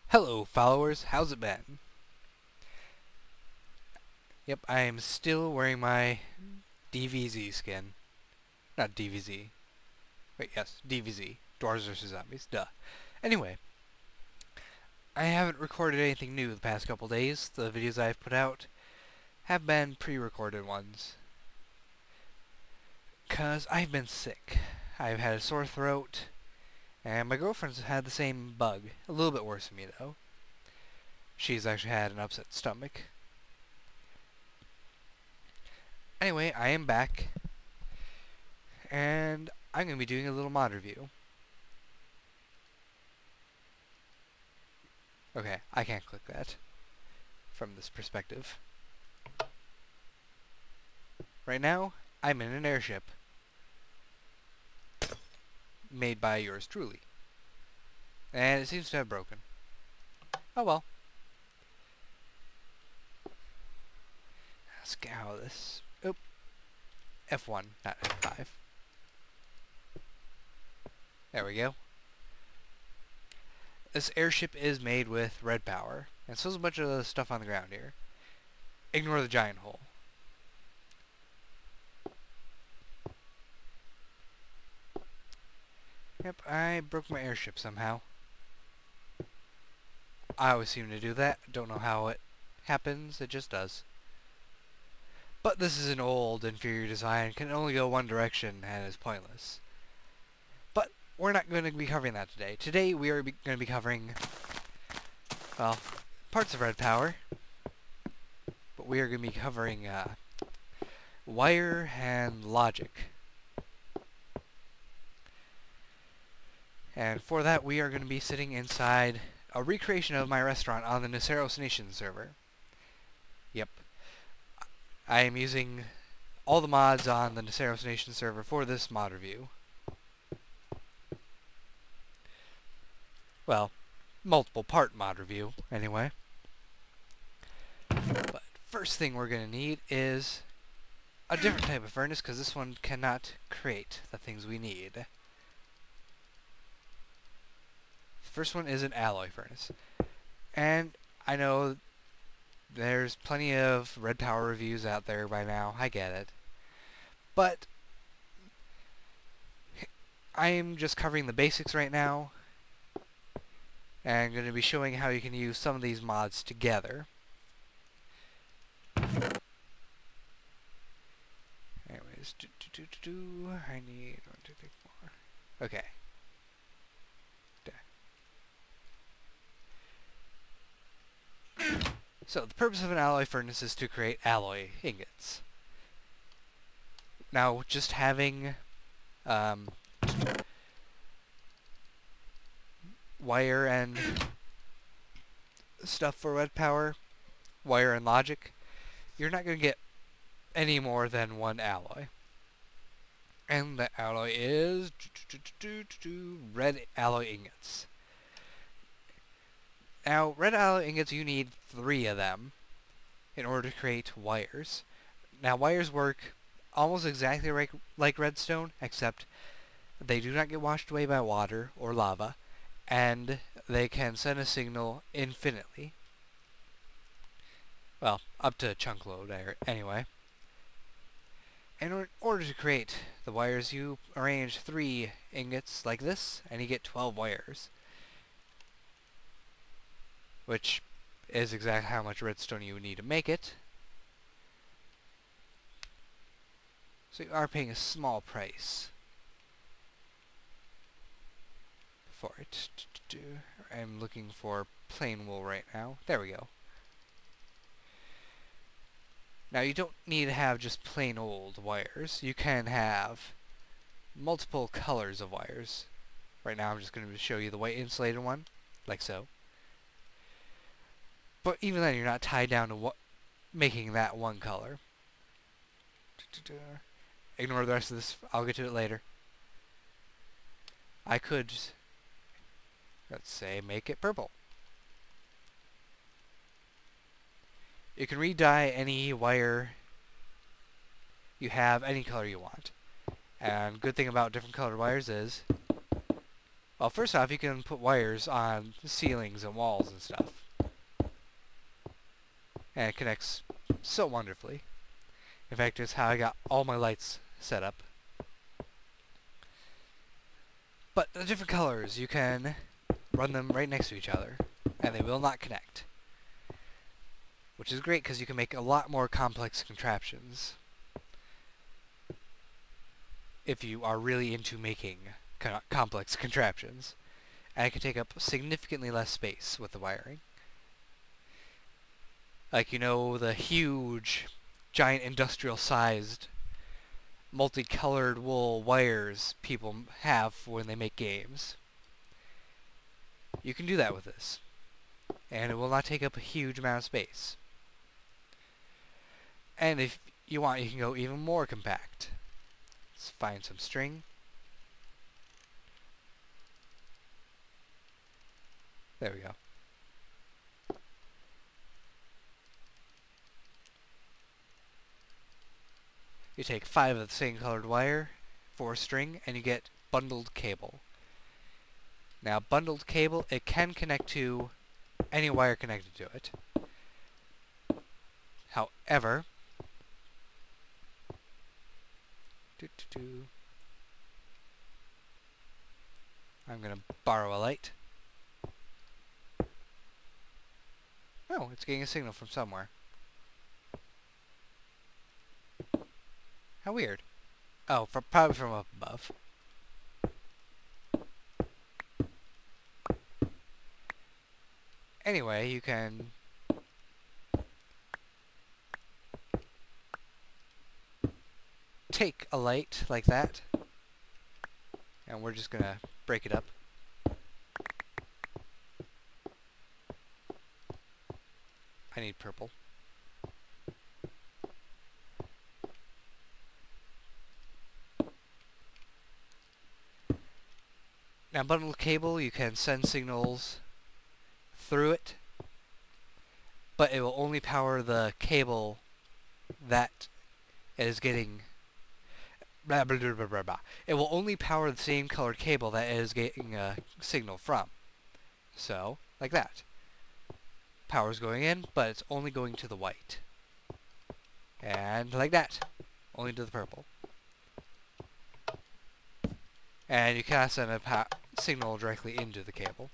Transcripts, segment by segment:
Hello, followers. How's it been? Yep, I am still wearing my DVZ skin. Not DVZ. Wait, yes, DVZ. Dwarves vs. Zombies. Duh. Anyway, I haven't recorded anything new the past couple days. The videos I've put out have been pre-recorded ones. 'Cause I've been sick. I've had a sore throat, and my girlfriend's had the same bug. A little bit worse than me, though. She's actually had an upset stomach. Anyway, I am back, and I'm going to be doing a little mod review. Okay, I can't click that from this perspective. Right now, I'm in an airship made by yours truly. And it seems to have broken. Oh well. Let's get out of this. Oop. F1, not F5. There we go. This airship is made with Redpower, and so is a bunch of the stuff on the ground here. Ignore the giant hole. Yep, I broke my airship somehow. I always seem to do that. Don't know how it happens, it just does. But this is an old, inferior design, can only go one direction, and is pointless. But we're not going to be covering that today. Today we are going to be covering, well, parts of Redpower. But we are going to be covering wire and logic. And for that we are going to be sitting inside a recreation of my restaurant on the Neceros Nation server. Yep. I am using all the mods on the Neceros Nation server for this mod review. Well, multiple part mod review, anyway. But first thing we're going to need is a different type of furnace, because this one cannot create the things we need. First one is an alloy furnace. And I know there's plenty of Redpower reviews out there by now, I get it. But I'm just covering the basics right now, and I'm going to be showing how you can use some of these mods together. Anyways, I need 1, 2, 3, 4. Okay. So, the purpose of an alloy furnace is to create alloy ingots. Now, just having wire and stuff for Redpower, wire and logic, you're not going to get any more than one alloy. And the alloy is red alloy ingots. Now, red alloy ingots, you need 3 of them in order to create wires. Now, wires work almost exactly like redstone, except they do not get washed away by water or lava, and they can send a signal infinitely. Well, up to chunk load, anyway. In order to create the wires, you arrange 3 ingots like this, and you get 12 wires. Which is exactly how much redstone you would need to make it. So you are paying a small price for it. I'm looking for plain wool right now. There we go. Now you don't need to have just plain old wires. You can have multiple colors of wires. Right now I'm just going to show you the white insulated one, like so. But even then, you're not tied down to making that one color. Ignore the rest of this. I'll get to it later. I could, let's say, make it purple. You can re-dye any wire you have, any color you want. And good thing about different colored wires is Well, first off, you can put wires on ceilings and walls and stuff. And it connects so wonderfully. In fact, it's how I got all my lights set up. But the different colors, you can run them right next to each other, and they will not connect. Which is great because you can make a lot more complex contraptions if you are really into making complex contraptions. And it can take up significantly less space with the wiring. Like, you know, the huge, giant industrial-sized, multicolored wool wires people have when they make games. You can do that with this. And it will not take up a huge amount of space. And if you want, you can go even more compact. Let's find some string. There we go. You take 5 of the same colored wire, 4 string, and you get bundled cable. Now, bundled cable, it can connect to any wire connected to it. However, I'm going to borrow a light. Oh, it's getting a signal from somewhere. How weird. Oh, probably from up above. Anyway, you can take a light like that, and we're just gonna break it up. I need purple. Now, bundled cable, you can send signals through it, but it will only power the cable that is getting blah, blah, blah, blah, blah, blah. It will only power the same colored cable that it is getting a signal from. So, like that. Power's going in, but it's only going to the white. And like that. Only to the purple. And you cannot send a signal directly into the cable.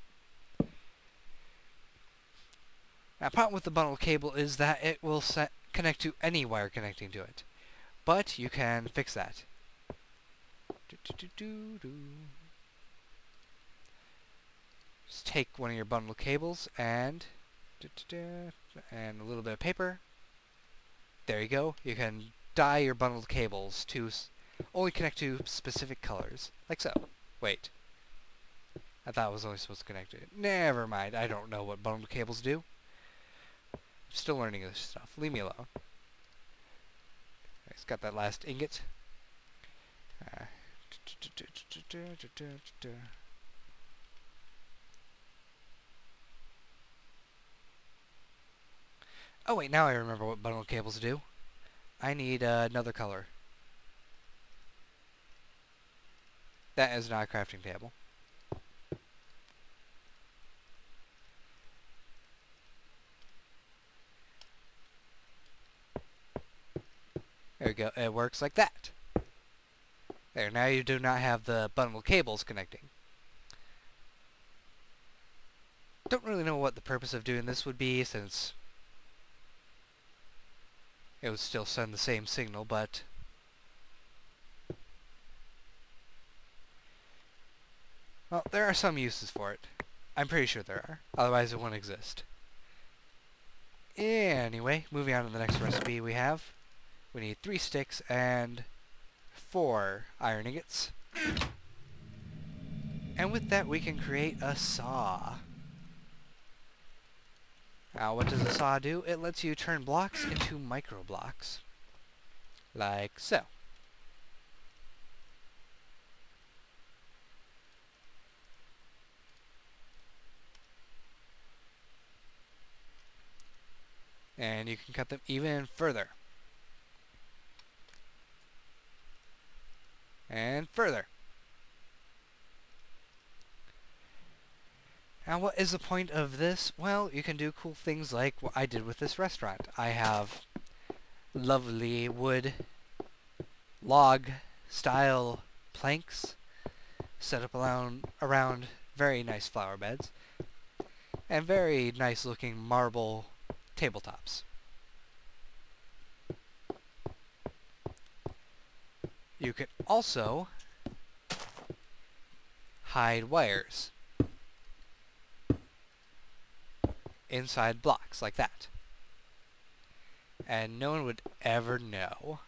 Now, the problem with the bundled cable is that it will connect to any wire connecting to it. But you can fix that. Just take one of your bundled cables and a little bit of paper. There you go. You can dye your bundled cables to only connect to specific colors, like so. Wait. I thought it was only supposed to connect to it. Never mind. I don't know what bundled cables do. I'm still learning this stuff. Leave me alone. It's got that last ingot. Oh wait, now I remember what bundled cables do. I need another color. That is not a crafting table. There we go. It works like that. There, now you do not have the bundled cables connecting. Don't really know what the purpose of doing this would be, since it would still send the same signal, but well, there are some uses for it. I'm pretty sure there are. Otherwise it wouldn't exist. Anyway, moving on to the next recipe we have. We need 3 sticks and 4 iron ingots. And with that we can create a saw. Now what does a saw do? It lets you turn blocks into micro blocks. Like so. And you can cut them even further. And further. Now, what is the point of this? Well, you can do cool things like what I did with this restaurant. I have lovely wood log style planks set up around very nice flower beds and very nice looking marble tabletops. You can also hide wires inside blocks like that. And no one would ever know.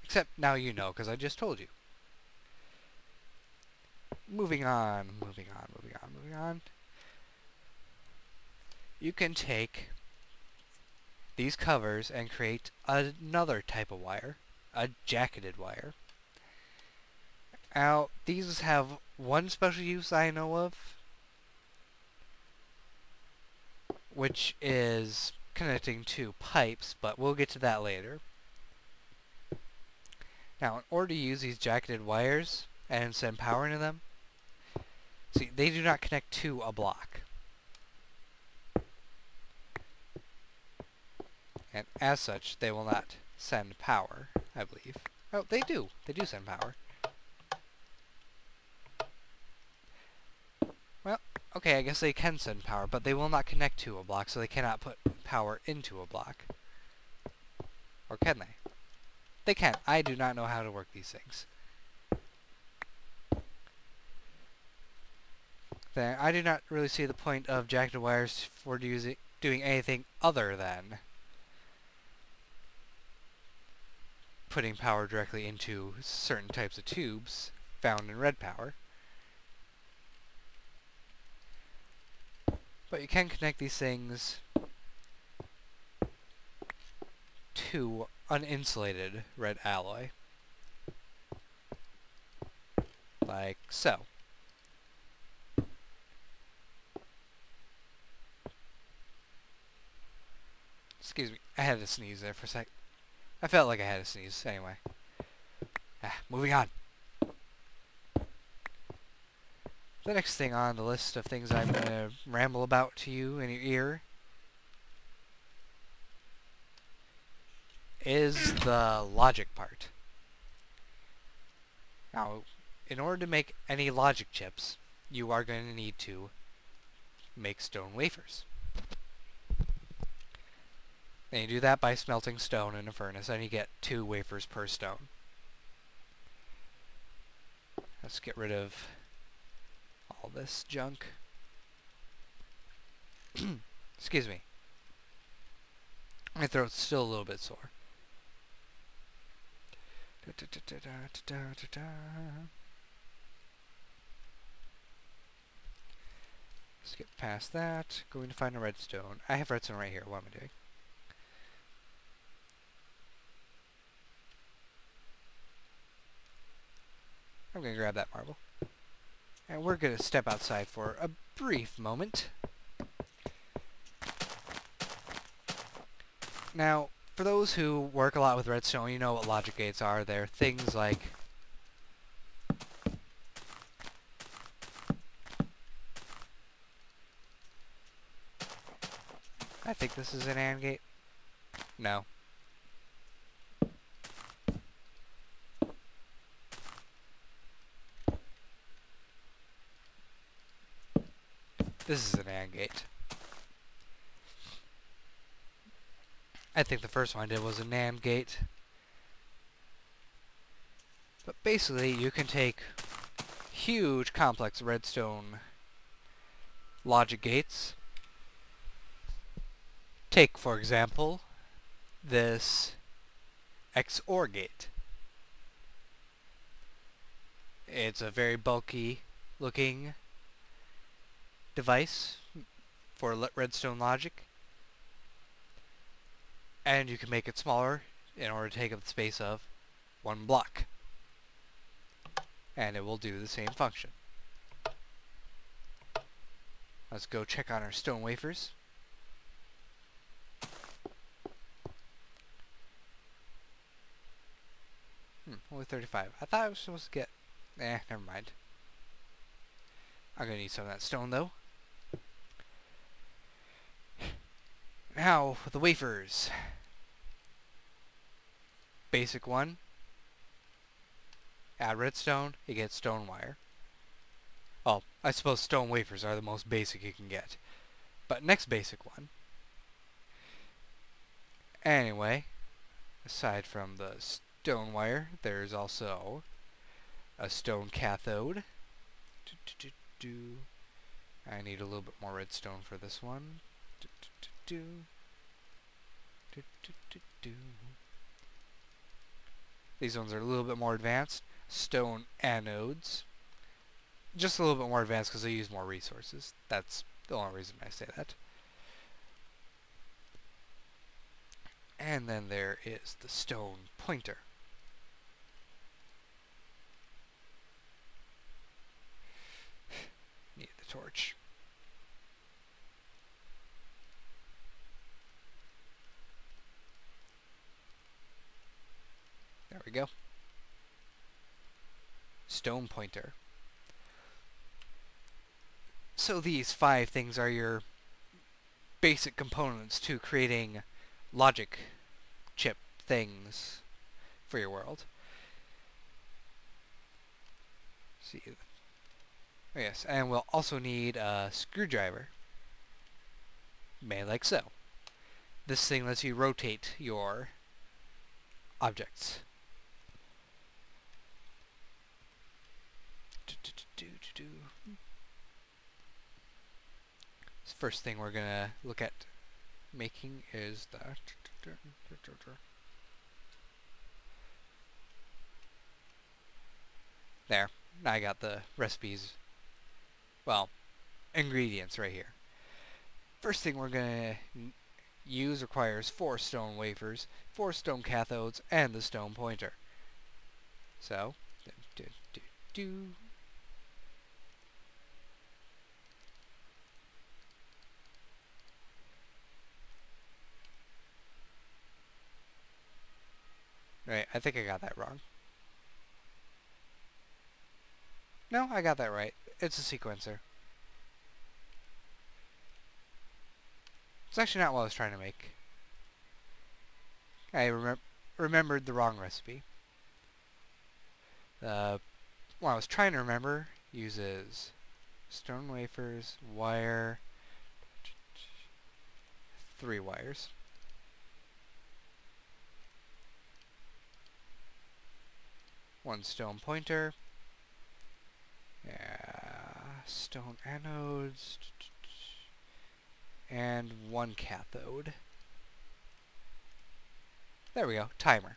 Except now you know, because I just told you. Moving on. You can take these covers and create another type of wire, a jacketed wire. Now, these have one special use I know of, which is connecting to pipes, but we'll get to that later. Now, in order to use these jacketed wires and send power into them, see, they do not connect to a block. And as such, they will not send power, I believe. Oh, they do. They do send power. Well, okay, I guess they can send power, but they will not connect to a block, so they cannot put power into a block. Or can they? They can. I do not know how to work these things. Then I do not really see the point of jacketed wires for doing anything other than putting power directly into certain types of tubes found in Redpower. But you can connect these things to uninsulated red alloy. Like so. Excuse me, I had to sneeze there for a sec. I felt like I had to sneeze, anyway. Moving on. The next thing on the list of things I'm going to ramble about to you in your ear is the logic part. Now, in order to make any logic chips, you are going to need to make stone wafers. And you do that by smelting stone in a furnace, and you get 2 wafers per stone. Let's get rid of all this junk. Excuse me. My throat's still a little bit sore. Let's get past that. Going to find a redstone. I have redstone right here. What am I doing? I'm going to grab that marble. And we're going to step outside for a brief moment. Now, for those who work a lot with redstone, you know what logic gates are. They're things like I think this is an AND gate. No. This is an AND gate. I think the first one I did was a NAND gate. But basically, you can take huge complex redstone logic gates. Take, for example, this XOR gate. It's a very bulky looking device for redstone logic. And you can make it smaller in order to take up the space of 1 block. And it will do the same function. Let's go check on our stone wafers. Only 35. I thought I was supposed to get... never mind. I'm gonna need some of that stone though. Now, the wafers. Basic one. Add redstone, you get stone wire. Well, I suppose stone wafers are the most basic you can get. But next basic one. Anyway, aside from the stone wire, there's also a stone cathode. I need a little bit more redstone for this one. These ones are a little bit more advanced. Stone anodes. Just a little bit more advanced because they use more resources. That's the only reason I say that. And then there is the stone pointer. Need the torch. There we go. Stone pointer. So these 5 things are your basic components to creating logic chip things for your world. See. Oh yes, and we'll also need a screwdriver. Made like so. This thing lets you rotate your objects. So first thing we're gonna look at making is the there. I got the recipes, well, ingredients right here. First thing we're gonna use requires 4 stone wafers, 4 stone cathodes, and the stone pointer. So, right, I think I got that wrong. No, I got that right. It's a sequencer. It's actually not what I was trying to make. I remembered the wrong recipe. What I was trying to remember uses stone wafers, wire, 3 wires. One stone pointer. Stone anodes. And 1 cathode. There we go, timer.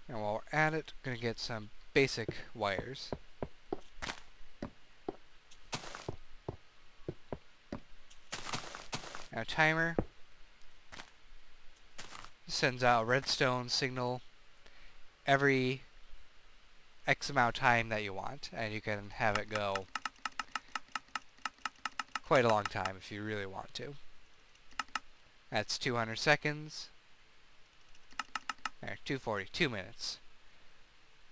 And while we're at it, we're going to get some basic wires. Now timer sends out a redstone signal every X amount of time that you want, and you can have it go quite a long time if you really want to. That's 200 seconds. There, 240, 2 minutes.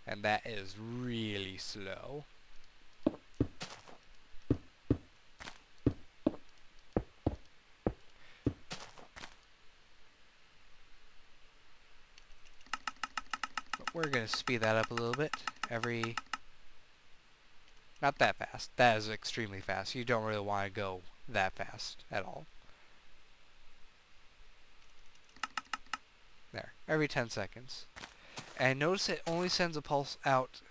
And that is really slow. We're going to speed that up a little bit. Not that fast. That is extremely fast. You don't really want to go that fast at all. There. Every 10 seconds. And notice it only sends a pulse out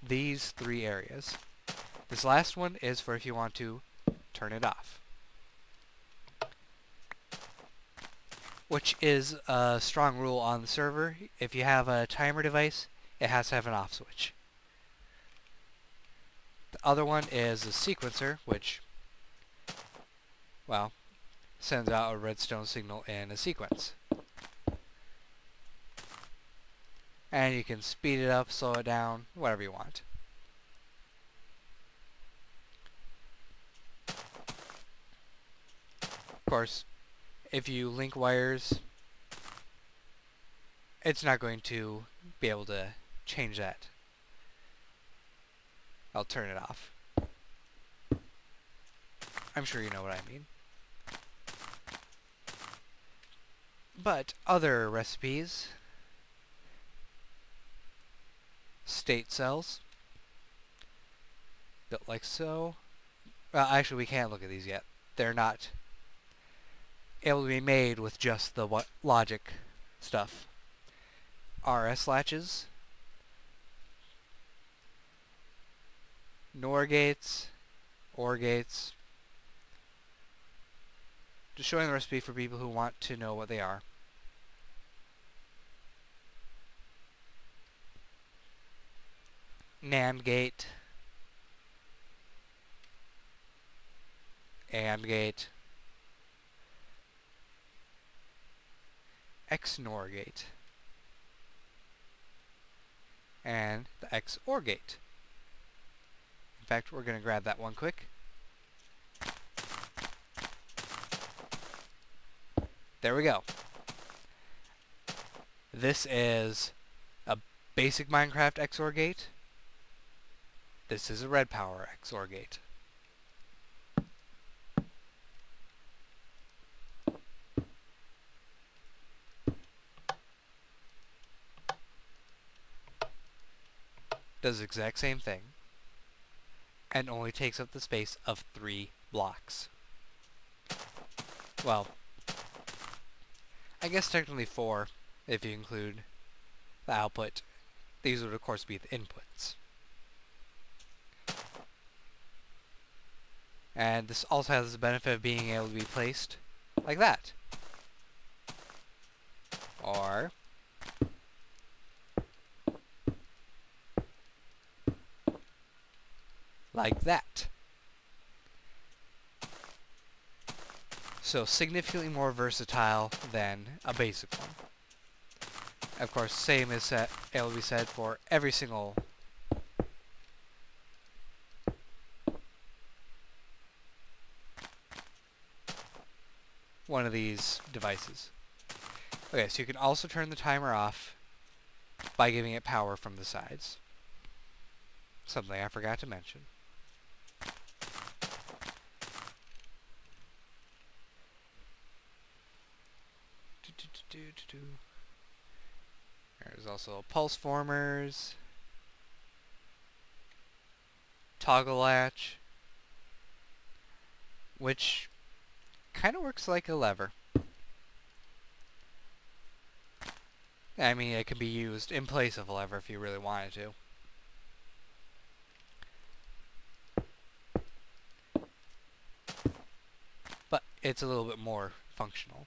these 3 areas. This last one is for if you want to turn it off. Which is a strong rule on the server. If you have a timer device, it has to have an off switch. The other one is a sequencer, which, well, sends out a redstone signal in a sequence. And you can speed it up, slow it down, whatever you want. Of course, if you link wires, it's not going to be able to change that. I'll turn it off. I'm sure you know what I mean. But other recipes, state cells, built like so. Well, actually, we can't look at these yet. They're not able to be made with just the logic stuff. RS latches, NOR gates, OR gates. Just showing the recipe for people who want to know what they are. NAND gate, AND gate, XNOR gate, and the XOR gate. In fact, we're going to grab that one quick. There we go. This is a basic Minecraft XOR gate. This is a Redpower XOR gate. Does the exact same thing, and only takes up the space of 3 blocks. Well, I guess technically 4, if you include the output. These would of course be the inputs. And this also has the benefit of being able to be placed like that. Or like that. So significantly more versatile than a basic one. Of course, same is able to be said for every single one of these devices. Okay, so you can also turn the timer off by giving it power from the sides. Something I forgot to mention. There's also pulse formers, toggle latch, which kind of works like a lever. I mean, it can be used in place of a lever if you really wanted to. But it's a little bit more functional.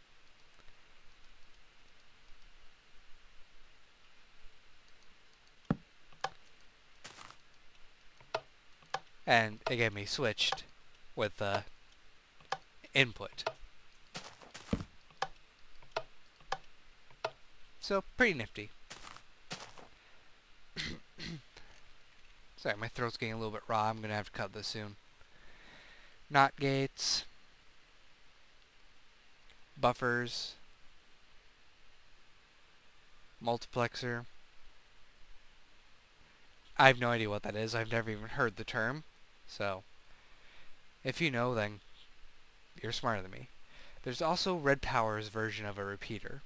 And it can be switched with the input. So, pretty nifty. Sorry, my throat's getting a little bit raw. I'm going to have to cut this soon. NOT gates. Buffers. Multiplexer. I have no idea what that is. I've never even heard the term. So, if you know, then you're smarter than me. There's also Redpower's version of a repeater,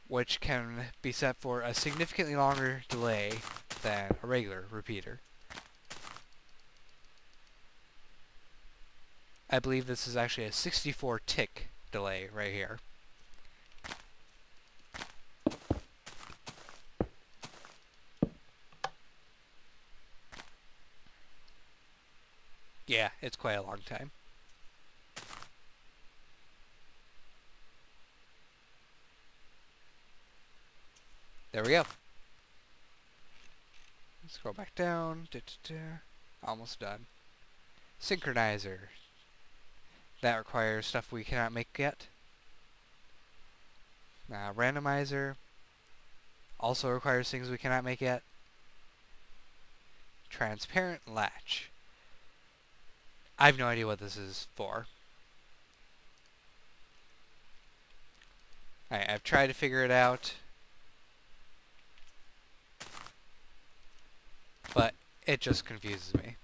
which can be set for a significantly longer delay than a regular repeater. I believe this is actually a 64 tick delay right here. Yeah, it's quite a long time. There we go. Scroll back down. Almost done. Synchronizer. That requires stuff we cannot make yet. Randomizer. Also requires things we cannot make yet. Transparent latch. I have no idea what this is for. I've tried to figure it out. it just confuses me.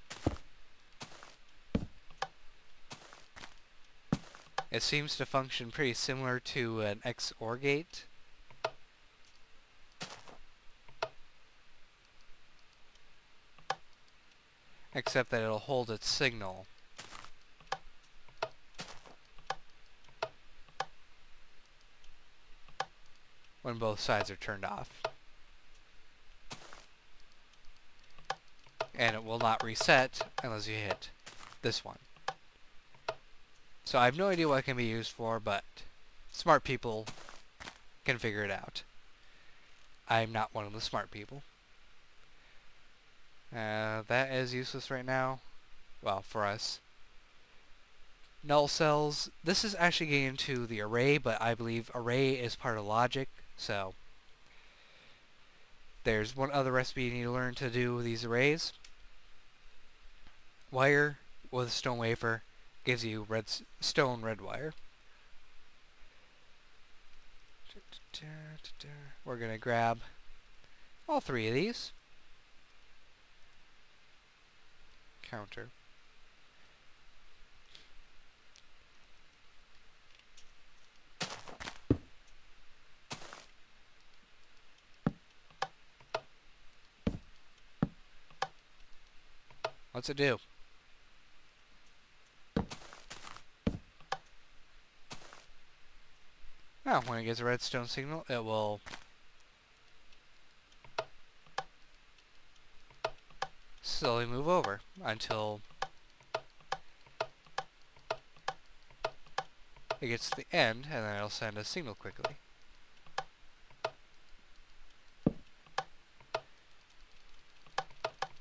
It seems to function pretty similar to an XOR gate. Except that it'll hold its signal when both sides are turned off. And it will not reset unless you hit this one. So I have no idea what it can be used for, but smart people can figure it out. I'm not one of the smart people. That is useless right now. Well, for us. Null cells. This is actually getting into the array, but I believe array is part of logic, so there's one other recipe you need to learn to do these arrays. Wire with stone wafer gives you stone red wire. We're going to grab all three of these. Counter. What's it do? Now, when it gets a redstone signal, it will slowly move over until it gets to the end, and then it'll send a signal quickly.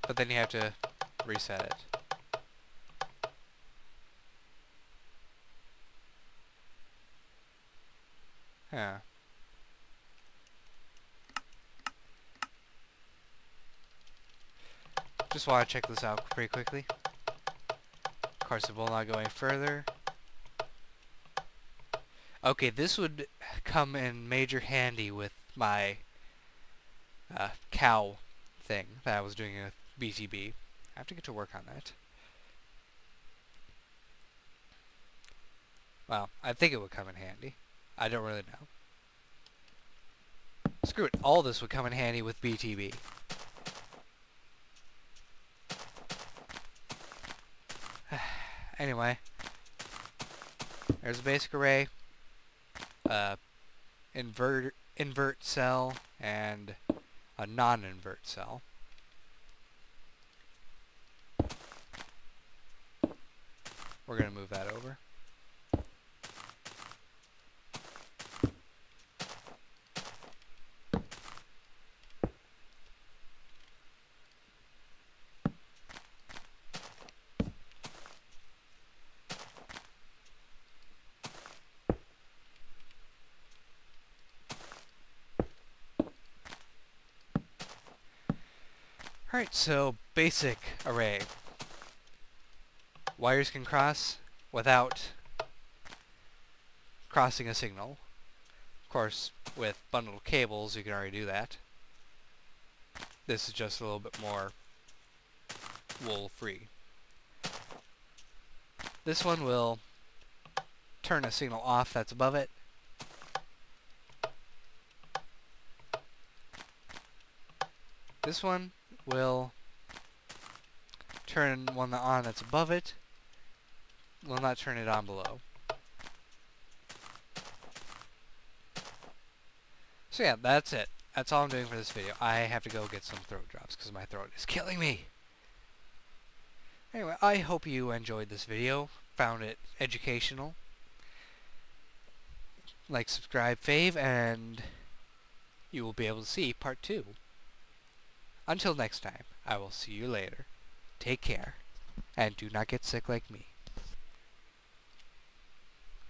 But then you have to reset it. Yeah. Just want to check this out pretty quickly. Of course, it will not go any further. Okay, this would come in major handy with my cow thing that I was doing with BTB. I have to get to work on that. Well, I think it would come in handy. I don't really know. Screw it. All this would come in handy with BTB. Anyway. There's a basic array. Invert cell and a non-invert cell. We're going to move that over. Alright, so basic array. Wires can cross without crossing a signal. Of course, with bundled cables, you can already do that. This is just a little bit more wool-free. This one will turn a signal off that's above it. This one will turn one on that's above it. Will not turn it on below. So yeah, that's it. That's all I'm doing for this video. I have to go get some throat drops because my throat is killing me. Anyway, I hope you enjoyed this video, found it educational. Like, subscribe, fave, and you will be able to see part 2. Until next time, I will see you later. Take care, and do not get sick like me.